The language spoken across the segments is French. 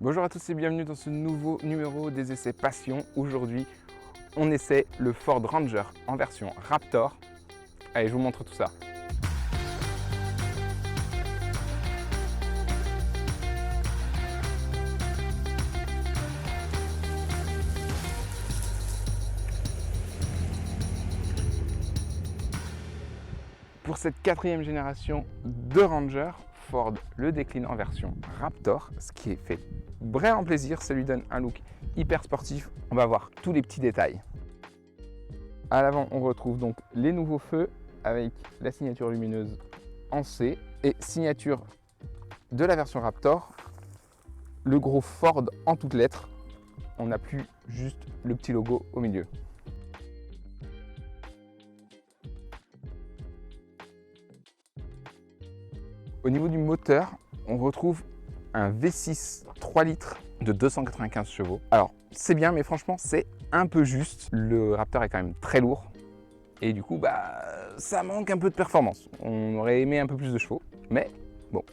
Bonjour à tous et bienvenue dans ce nouveau numéro des essais Passion. Aujourd'hui, on essaie le Ford Ranger en version Raptor. Allez, je vous montre tout ça. Pour cette quatrième génération de Ranger, Ford le décline en version Raptor, ce qui est fait vraiment plaisir, ça lui donne un look hyper sportif. On va voir tous les petits détails. À l'avant, on retrouve donc les nouveaux feux avec la signature lumineuse en C et signature de la version Raptor, le gros Ford en toutes lettres. On n'a plus juste le petit logo au milieu. Au niveau du moteur, on retrouve un V6 3 litres de 295 chevaux. Alors, c'est bien, mais franchement, c'est un peu juste. Le Raptor est quand même très lourd. Et du coup, ça manque un peu de performance. On aurait aimé un peu plus de chevaux. Mais bon,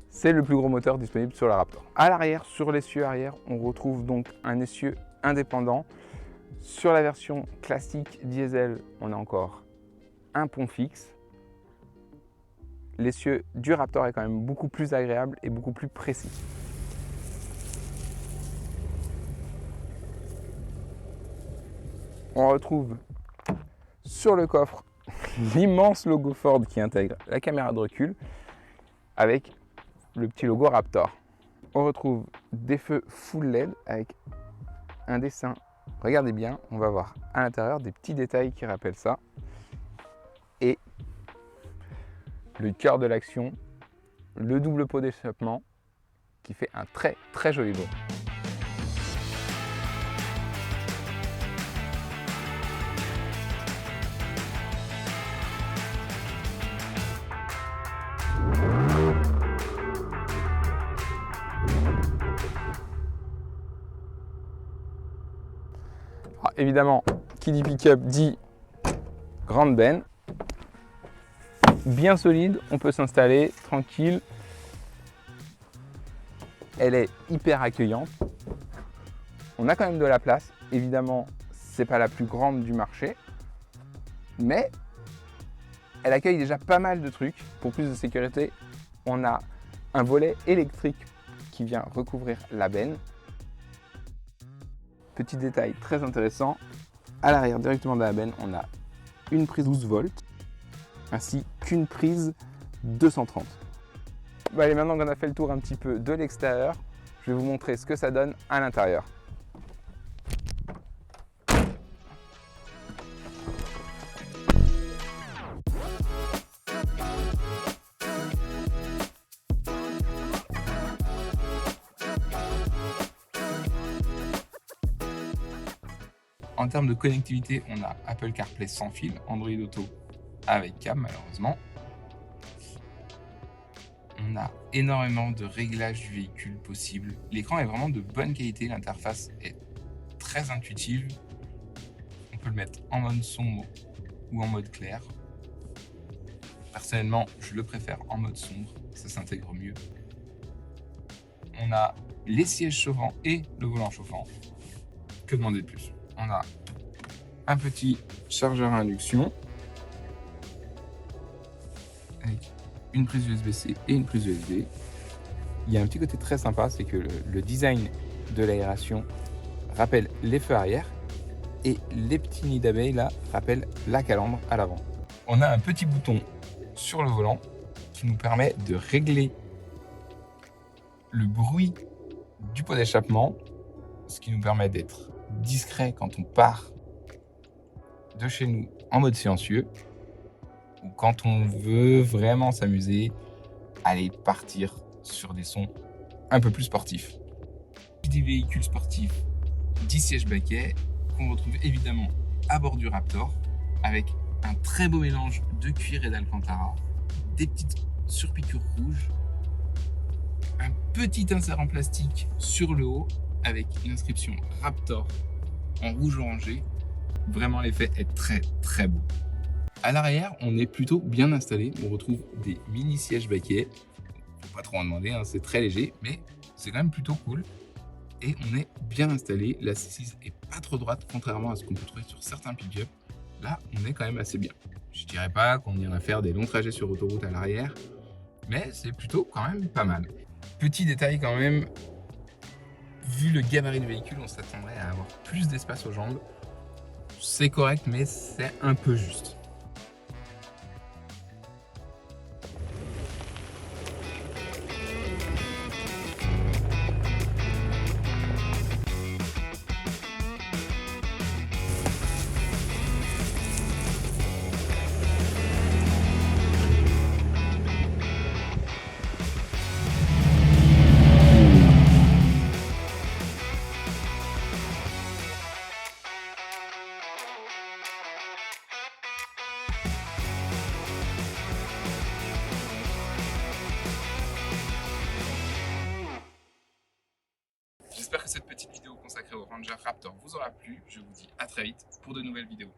c'est le plus gros moteur disponible sur la Raptor. À l'arrière, sur l'essieu arrière, on retrouve donc un essieu indépendant. Sur la version classique diesel, on a encore un pont fixe. L'essieu du Raptor est quand même beaucoup plus agréable et beaucoup plus précis. On retrouve sur le coffre l'immense logo Ford qui intègre la caméra de recul avec le petit logo Raptor. On retrouve des feux full LED avec un dessin. Regardez bien, on va voir à l'intérieur des petits détails qui rappellent ça. Et le cœur de l'action, le double pot d'échappement qui fait un très joli look. Alors, évidemment, qui dit pick-up dit grande benne. Bien solide, on peut s'installer tranquille. Elle est hyper accueillante. On a quand même de la place. Évidemment, c'est pas la plus grande du marché, mais elle accueille déjà pas mal de trucs. Pour plus de sécurité, on a un volet électrique qui vient recouvrir la benne. Petit détail très intéressant, à l'arrière directement de la benne, on a une prise 12 volts ainsi qu'une prise 230. Allez, maintenant qu'on a fait le tour un petit peu de l'extérieur, je vais vous montrer ce que ça donne à l'intérieur. En termes de connectivité, on a Apple CarPlay sans fil, Android Auto avec câble malheureusement. On a énormément de réglages du véhicule possible. L'écran est vraiment de bonne qualité, l'interface est très intuitive. On peut le mettre en mode sombre ou en mode clair. Personnellement, je le préfère en mode sombre, ça s'intègre mieux. On a les sièges chauffants et le volant chauffant. Que demander de plus? On a un petit chargeur à induction avec une prise USB-C et une prise USB. Il y a un petit côté très sympa, c'est que le design de l'aération rappelle les feux arrière et les petits nids d'abeilles là rappellent la calandre à l'avant. On a un petit bouton sur le volant qui nous permet de régler le bruit du pot d'échappement, ce qui nous permet d'être discret quand on part de chez nous en mode silencieux ou quand on veut vraiment s'amuser, aller partir sur des sons un peu plus sportifs. Des véhicules sportifs 10 sièges baquets qu'on retrouve évidemment à bord du Raptor avec un très beau mélange de cuir et d'alcantara, des petites surpiqûres rouges, un petit insert en plastique sur le haut avec l'inscription Raptor en rouge orangé. Vraiment, l'effet est très beau. À l'arrière, on est plutôt bien installé. On retrouve des mini sièges baquets. Faut pas trop en demander, hein, c'est très léger, mais c'est quand même plutôt cool. Et on est bien installé, l'assise est pas trop droite, contrairement à ce qu'on peut trouver sur certains pick-up. Là, on est quand même assez bien. Je dirais pas qu'on ira faire des longs trajets sur autoroute à l'arrière, mais c'est plutôt quand même pas mal. Petit détail quand même, vu le gabarit du véhicule, on s'attendrait à avoir plus d'espace aux jambes. C'est correct, mais c'est un peu juste. J'espère que cette petite vidéo consacrée au Ranger Raptor vous aura plu. Je vous dis à très vite pour de nouvelles vidéos.